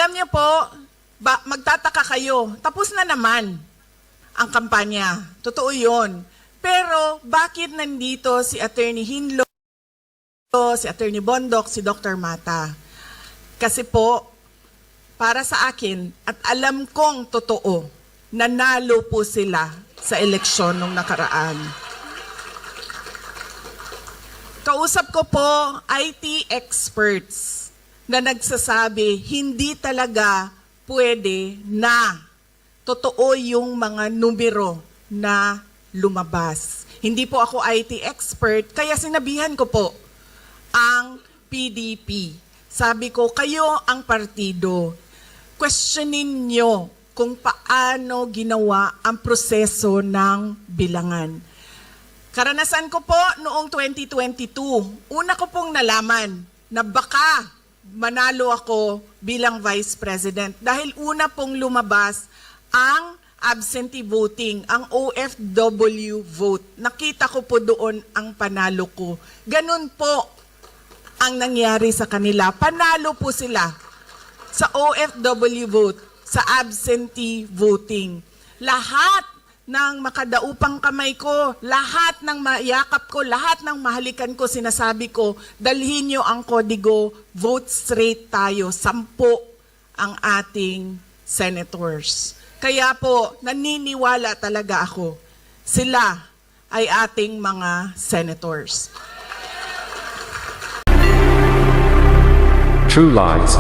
Alam niyo po, magtataka kayo, tapos na naman ang kampanya. Totoo yun. Pero bakit nandito si Attorney Hinlo, si Attorney Bondoc, si Dr. Mata? Kasi po, para sa akin, at alam kong totoo, nanalo po sila sa eleksyon nung nakaraan. Kausap ko po IT experts na nagsasabi hindi talaga pwede na totoo yung mga numero na lumabas. Hindi po ako IT expert, kaya sinabihan ko po ang PDP. Sabi ko, kayo ang partido. Questionin nyo kung paano ginawa ang proseso ng bilangan. Karanasan ko po noong 2022, una ko pong nalaman na baka manalo ako bilang Vice President dahil una pong lumabas ang absentee voting, ang OFW vote. Nakita ko po doon ang panalo ko. Ganun po ang nangyari sa kanila. Panalo po sila sa OFW vote, sa absentee voting. Lahat ng makadaupang kamay ko, lahat ng mayakap ko, lahat ng mahalikan ko, sinasabi ko, dalhin nyo ang kodigo, vote straight tayo, 10 ang ating senators. Kaya po, naniniwala talaga ako, sila ay ating mga senators. True Lies.